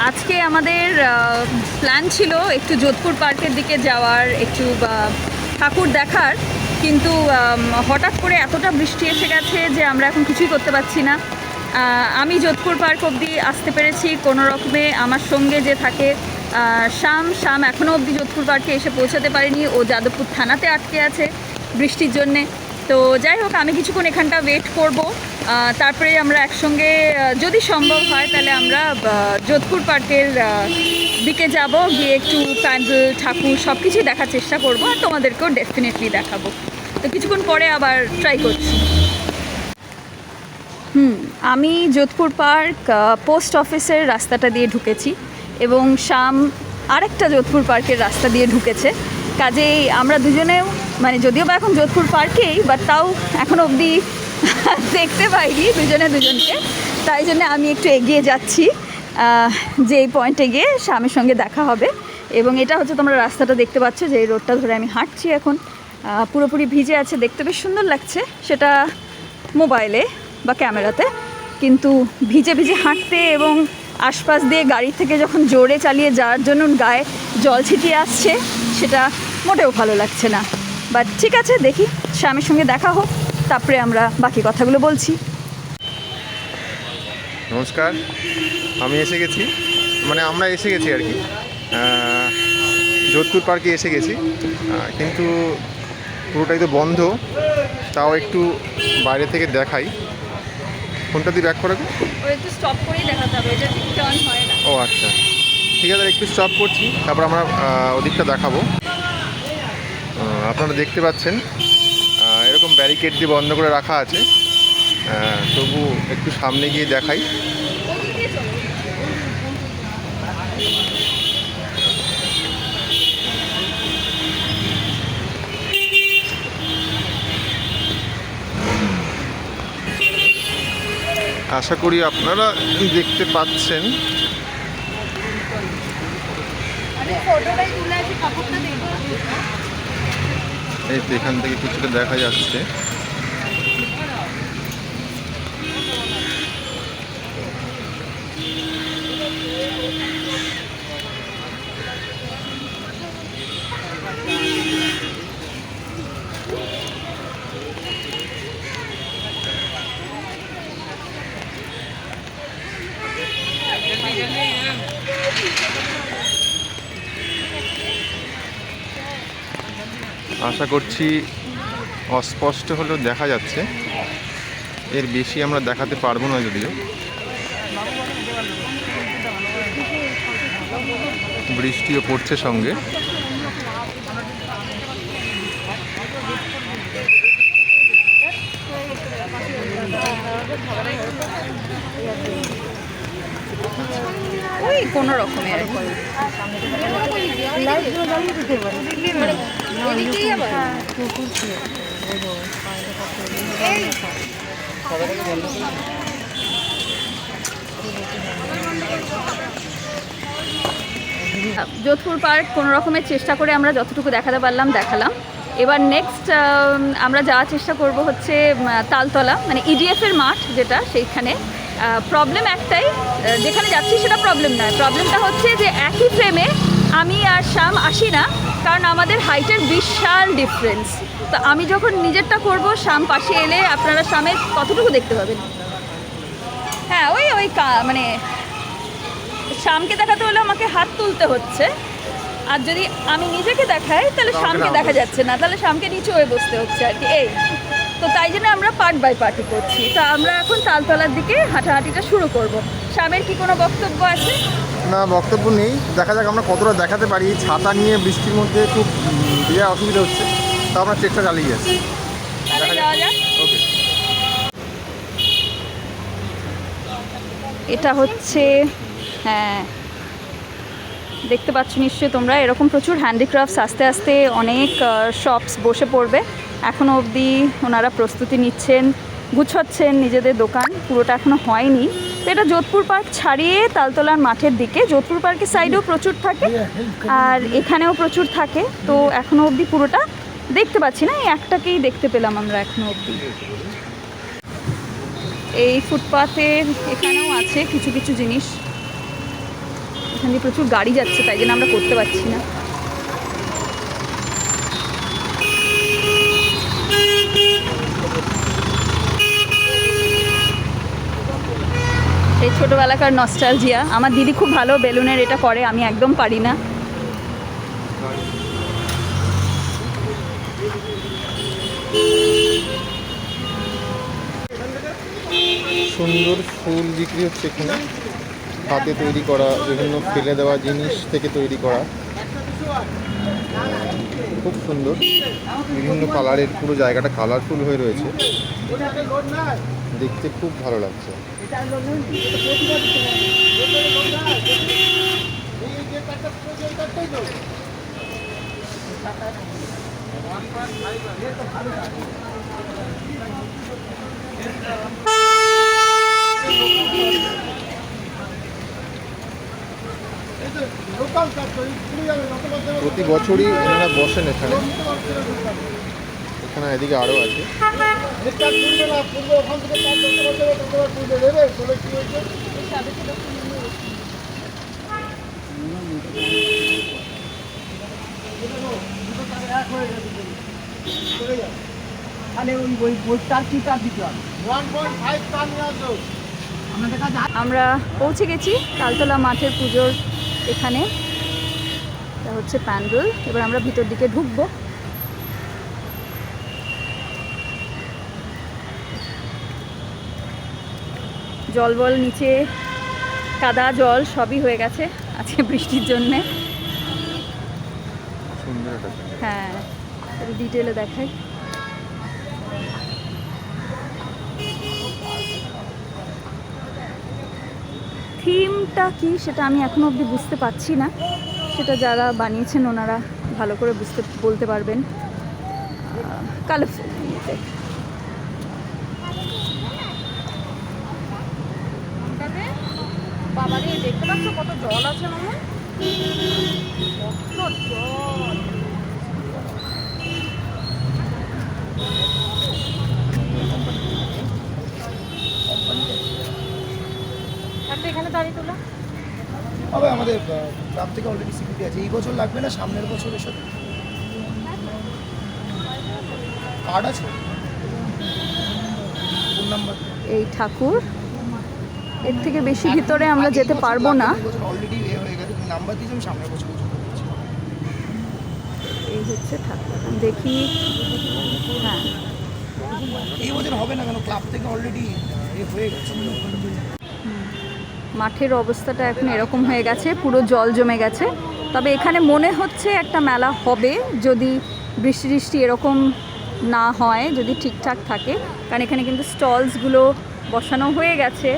আজকে আমাদের প্ল্যান ছিল একটু যোধপুর পার্কের দিকে যাওয়ার, একটু ঠাকুর দেখার, কিন্তু হঠাৎ করে এতটা বৃষ্টি এসে গেছে যে আমরা এখন কিছুই করতে পারছি না। আমি যোধপুর পার্ক অবধি আসতে পেরেছি কোনো রকমে। আমার সঙ্গে যে থাকে শাম এখনও অবধি যোধপুর পার্কে এসে পৌঁছাতে পারেনি, ও যাদবপুর থানাতে আটকে আছে বৃষ্টির জন্যে। তো যাই হোক, আমি কিছুক্ষণ এখানটা ওয়েট করব, তারপরে আমরা একসঙ্গে যদি সম্ভব হয় তাহলে আমরা যোধপুর পার্কের দিকে যাব, গিয়ে একটু প্যান্ডেল ঠাকুর সব কিছুই দেখার চেষ্টা করব, আর তোমাদেরকেও ডেফিনেটলি দেখাবো। তো কিছুক্ষণ পরে আবার ট্রাই করছি। আমি যোধপুর পার্ক পোস্ট অফিসের রাস্তাটা দিয়ে ঢুকেছি এবং শাম আরেকটা যোধপুর পার্কের রাস্তা দিয়ে ঢুকেছে। কাজেই আমরা দুজনেও, মানে যদিও বা এখন যোধপুর পার্কেই, বাট তাও এখন অবধি দেখতে পাইনি দুজনকে। তাই জন্য আমি একটু এগিয়ে যাচ্ছি, যে এই পয়েন্টে গিয়ে শামের সঙ্গে দেখা হবে। এবং এটা হচ্ছে, তোমরা রাস্তাটা দেখতে পাচ্ছ, যে এই রোডটা ধরে আমি হাঁটছি এখন। পুরোপুরি ভিজে আছে, দেখতে বেশ সুন্দর লাগছে সেটা মোবাইলে বা ক্যামেরাতে, কিন্তু ভিজে ভিজে হাঁটতে এবং আশপাশ দিয়ে গাড়ি থেকে যখন জোরে চালিয়ে যাওয়ার জন্য গায়ে জল ছিটিয়ে আসছে, সেটা মোটেও ভালো লাগছে না। বাট ঠিক আছে, দেখি শ্যামের সঙ্গে দেখা হোক, তারপরে আমরা বাকি কথাগুলো বলছি। নমস্কার, আমি এসে গেছি, মানে আমরা এসে গেছি আর কি, যোধপুর পার্কে এসে গেছি, কিন্তু পুরোটাই তো বন্ধ। তাও একটু বাইরে থেকে দেখাই। কোনটা দিয়ে ব্যাক করে একটু স্টপ করেই দেখাতে হবে, এটা ঠিক টার্ন হয় না। ও আচ্ছা, ঠিক আছে, একটু স্টপ করছি, তারপর আমরা ওদিকটা দেখাবো। আপনারা দেখতে পাচ্ছেন এরকম ব্যারিকেড দিয়ে বন্ধ করে রাখা আছে, তবু একটু সামনে গিয়ে দেখাই। আশা করি আপনারা দেখতে পাচ্ছেন। এই তো এখান থেকে কিছুটা দেখা যাচ্ছে। আশা করছি অস্পষ্ট হলেও দেখা যাচ্ছে, এর বেশি আমরা দেখাতে পারবো না, যদিও বৃষ্টিও পড়ছে সঙ্গে। ওই কোনো রকমের যোধপুর পার্ক কোনো রকমের চেষ্টা করে আমরা যতটুকু দেখাতে পারলাম দেখালাম। এবার নেক্সট আমরা যাওয়ার চেষ্টা করব হচ্ছে তালতলা, মানে ইডিএফের মাঠ যেটা, সেইখানে। প্রবলেম একটাই, যেখানে যাচ্ছি সেটা প্রবলেম নয়, প্রবলেমটা হচ্ছে যে একই ফ্রেমে আমি আর শাম আসি না, কারণ আমাদের হাইটের বিশাল ডিফারেন্স। তো আমি যখন নিজেরটা করব, শাম পাশে এলে আপনারা শামের কতটুকু দেখতে পাবেন। হ্যাঁ, ওই মানে শামকে দেখাতে হলে আমাকে হাত তুলতে হচ্ছে, আর যদি আমি নিজেকে দেখাই তাহলে শামকে দেখা যাচ্ছে না, তাহলে শামকে নিচে হয়ে বসতে হচ্ছে আর কি। এই তো তাই জন্য আমরা পার্ট বাই পার্টই করছি। তো আমরা এখন তালতলার দিকে হাঁটাহাঁটিটা শুরু করব। শামের কি কোনো বক্তব্য আছে? না, বক্তব্য নেই, দেখা যাক আমরা কতটা দেখাতে পারি। ছাতা নিয়ে বৃষ্টির মধ্যে খুব বিরাট অসুবিধা হচ্ছে, তো আমরা চেষ্টা চালিয়ে যাচ্ছি। যাওয়া যাক। ওকে। এটা হচ্ছে, হ্যাঁ দেখতে পাচ্ছ নিশ্চয়ই তোমরা, এরকম প্রচুর হ্যান্ডিক্রাফটস আস্তে আস্তে অনেক শপস বসে পড়বে। এখনও অবধি ওনারা প্রস্তুতি নিচ্ছেন, গুছাচ্ছেন নিজেদের দোকান, পুরোটা এখনও হয়নি। তো এটা যোধপুর পার্ক ছাড়িয়ে তালতলার মাঠের দিকে। যোধপুর পার্কের সাইডেও প্রচুর থাকে আর এখানেও প্রচুর থাকে, তো এখনও অবধি পুরোটা দেখতে পাচ্ছি না, এই একটাকেই দেখতে পেলাম আমরা এখনও অবধি। এই ফুটপাথের এখানেও আছে কিছু কিছু জিনিস, এখান দিয়ে প্রচুর গাড়ি যাচ্ছে, তাই জন্য আমরা করতে পারছি না। এই ছোটোবেলাকার নস্টালজিয়া। আমার দিদি খুব ভালো বেলুনের এটা করে, আমি একদম পারি না। সুন্দর ফুল বিক্রি হচ্ছে এখানে, হাতে তৈরি করা বিভিন্ন ফেলে দেওয়া জিনিস থেকে তৈরি করা, খুব সুন্দর, বিভিন্ন কালারের, পুরো জায়গাটা কালারফুল হয়ে রয়েছে, দেখতে খুব ভালো লাগছে। প্রতি বছরই ওনারা বসেন এখানে, এখানে এদিকে আরও আছে। আমরা পৌঁছে গেছি তালতলা মাঠের পুজোর এখানে। এটা হচ্ছে প্যান্ডেল। এবার আমরা ভিতর দিকে ঢুকবো। জল নিচে কাদা জল সবই হয়ে গেছে আজকে বৃষ্টির জন্যে। হ্যাঁ, একটু ডিটেলে দেখাই। থিমটা কি সেটা আমি এখনো অবধি বুঝতে পারছি না, সেটা যারা বানিয়েছেন ওনারা ভালো করে বলতে পারবেন। কালারফুল বাবারে, দেখতে পাচ্ছ কত জল আছে মামা, কত জল। এখানে দাঁড়িয়ে তোলা হবে, আমাদের ক্লাব থেকে অলরেডি সিকিউরিটি আছে। এই বছর লাগবে না, সামনের বছর এসব কার্ড আছে। Phone number. এই ঠাকুর, এর থেকে বেশি ভিতরে আমরা যেতে পারবো না। অলরেডি হয়ে গেছে, নাম্বার দিয়েছি, আমি সামনের বছর এই হচ্ছে ঠাকুর, দেখি। হ্যাঁ, এই বছর হবে না কেন, ক্লাব থেকে অলরেডি হয়ে গেছে। মাঠের অবস্থাটা এখন এরকম হয়ে গেছে, পুরো জল জমে গেছে। তবে এখানে মনে হচ্ছে একটা মেলা হবে, যদি বৃষ্টি এরকম না হয়, যদি ঠিকঠাক থাকে। কারণ এখানে কিন্তু স্টলসগুলো বসানো হয়ে গেছে,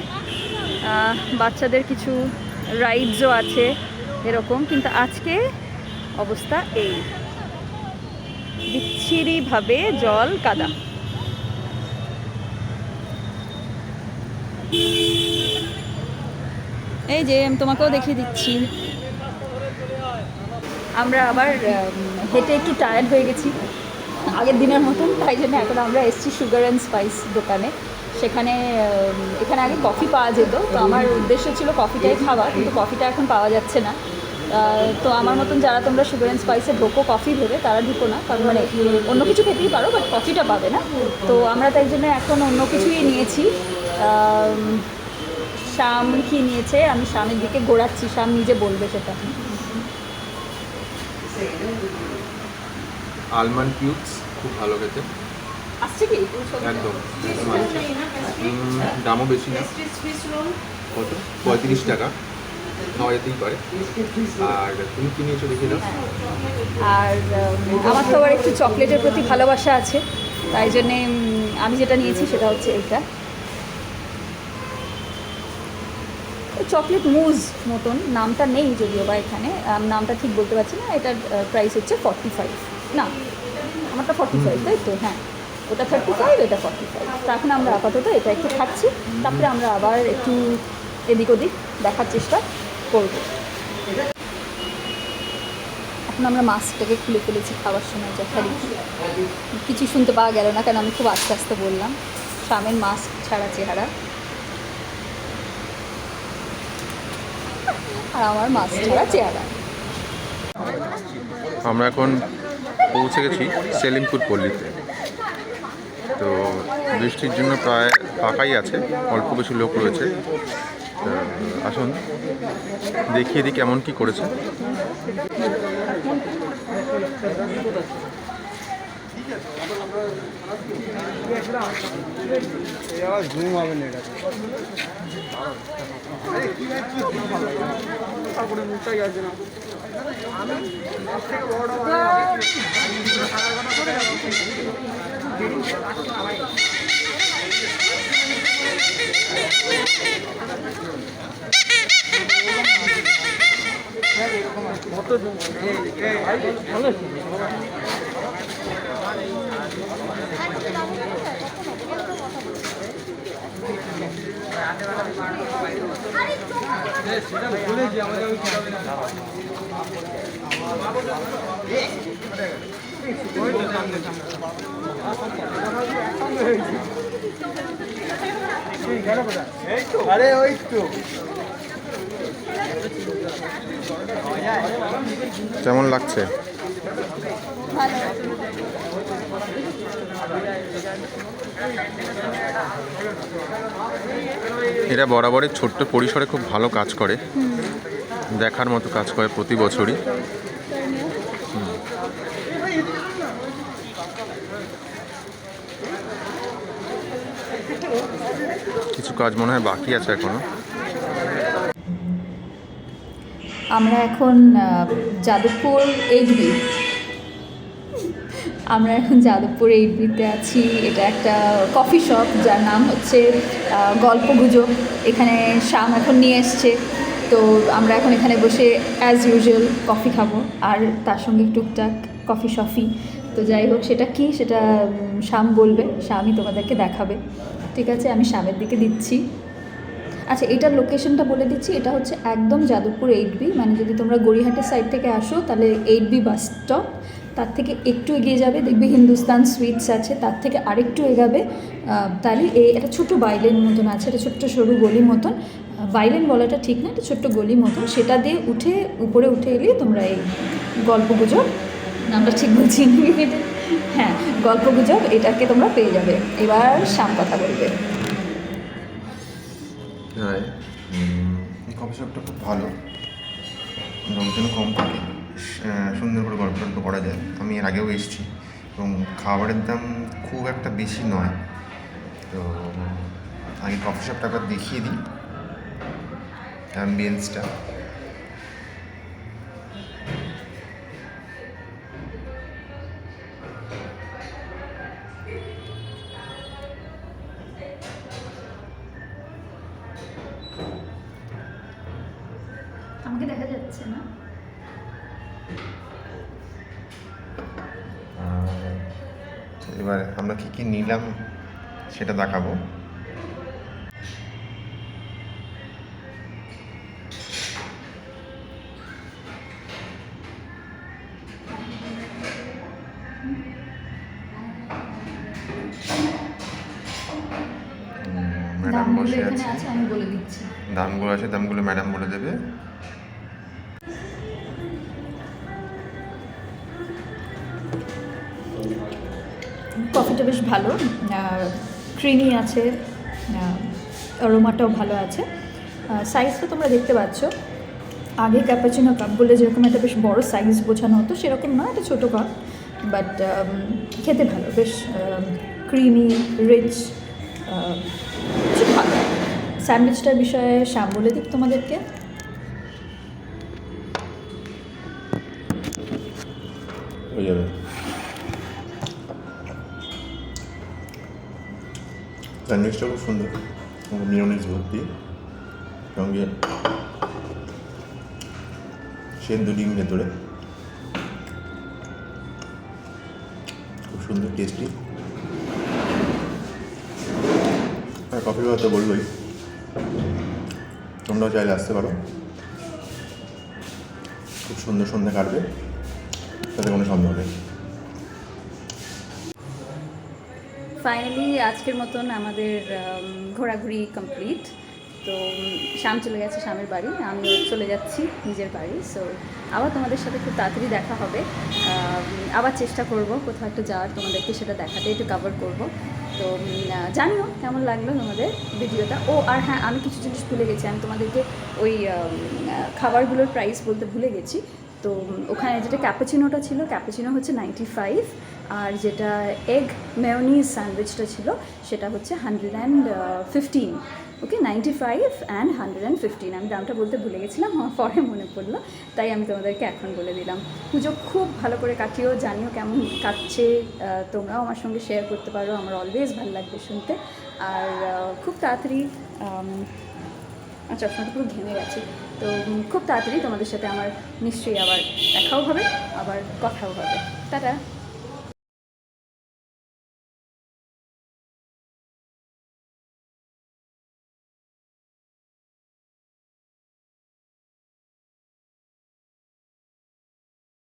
বাচ্চাদের কিছু রাইডসও আছে এরকম। কিন্তু আজকে অবস্থা এই, বিচ্ছিরিভাবে জল কাদা। এই যে আমি তোমাকেও দেখিয়ে দিচ্ছি। আমরা আবার হেঁটে একটু টায়ার্ড হয়ে গেছি আগের দিনের মতন, তাই জন্য এখন আমরা এসেছি সুগার অ্যান্ড স্পাইস দোকানে। সেখানে এখানে আগে কফি পাওয়া যেত, তো আমার উদ্দেশ্য ছিল কফিটাই খাওয়া, কিন্তু কফিটা এখন পাওয়া যাচ্ছে না। তো আমার মতন যারা তোমরা সুগার অ্যান্ড স্পাইসে ঢোকো কফি ভেবে, তারা ঢুকো না, কারণ মানে অন্য কিছু খেতেই পারো, বাট কফিটা পাবে না। তো আমরা তাই জন্য এখন অন্য কিছুই নিয়েছি। শাম কি নিয়েছে, আমি শামের দিকে ঘোরাচ্ছি, শাম নিজে বলবে সেটা। আলমন্ড কিউবস খুব ভালো খেতে, আসছে কি একদম দামও বেশি না, কত 35 টাকা, খাওয়া যেতেই পারে। আর তুমি কি নিয়েছো দেখে দাও। আর আমার তো আবার একটু চকলেটের প্রতি ভালোবাসা আছে, তাই জন্যে আমি যেটা নিয়েছি সেটা হচ্ছে এইটা, চকলেট মুজ মতন। নামটা নেই যদিও বা এখানে, নামটা ঠিক বলতে পারছি না। এটার প্রাইস হচ্ছে 45, না আমারটা 45, তাই তো? হ্যাঁ, ওটা 35, এটা 45। তো এখন আমরা আপাতত এটা একটু খাচ্ছি, তারপরে আমরা আবার একটু এদিক ওদিক দেখার চেষ্টা করব। এখন আমরা মাস্কটাকে খুলে ফেলেছি খাওয়ার সময়, যথারীতি কিছু শুনতে পাওয়া গেল না, কারণ আমি খুব আস্তে আস্তে বললাম। শামের মাস্ক ছাড়া চেহারা। আর আমার মাছ ছাড়া চেহারা। আমরা এখন পৌঁছে গেছি সেলিমপুর পল্লীতে। তো বৃষ্টির জন্য প্রায় ফাঁকাই আছে, অল্প কিছু লোক রয়েছে। তো আসুন দেখিয়ে দিই কেমন কি করেছে। আরে ওই তো কেমন লাগছে? এরা বরাবরই ছোট্ট পরিসরে খুব ভালো কাজ করে, দেখার মতো কাজ করে প্রতি বছরই। কিছু কাজ মনে হয় বাকি আছে এখনো। আমরা এখন যাদবপুর 8B, আমরা এখন যাদবপুর 8Bতে আছি। এটা একটা কফি শপ যার নাম হচ্ছে গল্পগুজব। এখানে শ্যাম এখন নিয়ে এসছে, তো আমরা এখন এখানে বসে অ্যাজ ইউজুয়াল কফি খাবো, আর তার সঙ্গে টুকটাক কফি শফি। তো যাই হোক, সেটা কি সেটা শ্যাম বলবে, শ্যামই তোমাদেরকে দেখাবে। ঠিক আছে, আমি শ্যামের দিকে দিচ্ছি। আচ্ছা, এটার লোকেশনটা বলে দিচ্ছি। এটা হচ্ছে একদম যাদবপুর 8B, মানে যদি তোমরা গড়িয়াহাটের সাইড থেকে আসো তাহলে 8B বাস স্টপ, তার থেকে একটু এগিয়ে যাবে দেখবে হিন্দুস্তান সুইটস আছে, তার থেকে আরেকটু এগাবে তাহলে একটা ছোটো বাইলেন মতন আছে, এটা ছোট্ট সরু গলির মতন। বাইলেন বলাটা ঠিক না, এটা ছোট্ট গলির মতন। সেটা দিয়ে উপরে উঠে এলে তোমরা এই গল্পগুজব, নামটা ঠিক বলছি হ্যাঁ, গল্পগুজব, এটাকে তোমরা পেয়ে যাবে। এবার শ্যাম কথা বলবে। হ্যাঁ, এই কফি শপটা খুব ভালো, লোকজন কম থাকে, সুন্দর করে গল্প টল্প করা যায়। আমি এর আগেও এসেছি এবং খাবারের দাম খুব একটা বেশি নয়। তো আগে কফি শপটা একবার দেখিয়ে দিই, অ্যাম্বিয়েন্সটা। আমাকে দেখা যাচ্ছে না। এবার আমরা কী কী নিলাম সেটা দেখাবো। ম্যাডাম বসে আছে, আমি বলে দিচ্ছি। দামগুলো আছে, দামগুলো ম্যাডাম বলে দেবে। কফিটা বেশ ভালো, ক্রিমি আছে, অ্যারোমাটাও ভালো আছে। সাইজটা তোমরা দেখতে পাচ্ছ, আগে ক্যাপাচিনো কাপ বলে যেরকম একটা বেশ বড় সাইজ বোঝানো হতো সেরকম না, এটা ছোটো কাপ, বাট খেতে ভালো, বেশ ক্রিমি রিচ, খুব ভালো। স্যান্ডউইচটার বিষয়ে শ্যাম বলে দিক তোমাদেরকে। হয়ে যাবে। স্যান্ডউইচটা খুব সুন্দর, মিয়োনিজ ভর্তি, সঙ্গে সেদ্ধ ডিম ভেতরে, খুব সুন্দর টেস্টি। আর কফির কথা বললোই, তোমরাও চাইলে আসতে পারো, খুব সুন্দর সন্ধ্যা কাটবে, তাতে কোনো সন্দেহ নেই। ফাইনালি আজকের মতন আমাদের ঘোরাঘুরি কমপ্লিট। তো শ্যাম চলে গেছে শ্যামের বাড়ি, আমি চলে যাচ্ছি নিজের বাড়ি। সো আবার তোমাদের সাথে খুব তাড়াতাড়ি দেখা হবে। আবার চেষ্টা করব কোথাও একটা যাওয়ার, তোমাদেরকে সেটা দেখাতে, একটু কভার করব। তো জানিও কেমন লাগলো তোমাদের ভিডিওটা। ও আর হ্যাঁ, আমি কিছু জিনিস ভুলে গেছি, আমি তোমাদেরকে ওই খাবারগুলোর প্রাইস বলতে ভুলে গেছি। তো ওখানে যেটা ক্যাপুচিনোটা ছিল, ক্যাপুচিনো হচ্ছে 95, আর যেটা এগ মেয়োনিজ স্যান্ডউইচটা ছিল সেটা হচ্ছে 115। ওকে, 95 অ্যান্ড 115। আমি দামটা বলতে ভুলে গেছিলাম, আমার পরে মনে পড়লো, তাই আমি তোমাদেরকে এখন বলে দিলাম। পুজো খুব ভালো করে কাটিও, জানিও কেমন কাটছে, তোমরাও আমার সঙ্গে শেয়ার করতে পারো, আমার অলওয়েজ ভালো লাগবে শুনতে। আর খুব তাড়াতাড়ি চশমাটা পুরো ঘেমে গেছে, তো খুব তাড়াতাড়ি তোমাদের সাথে আমার নিশ্চয়ই আবার দেখাও হবে, আবার কথাও হবে। টাটা।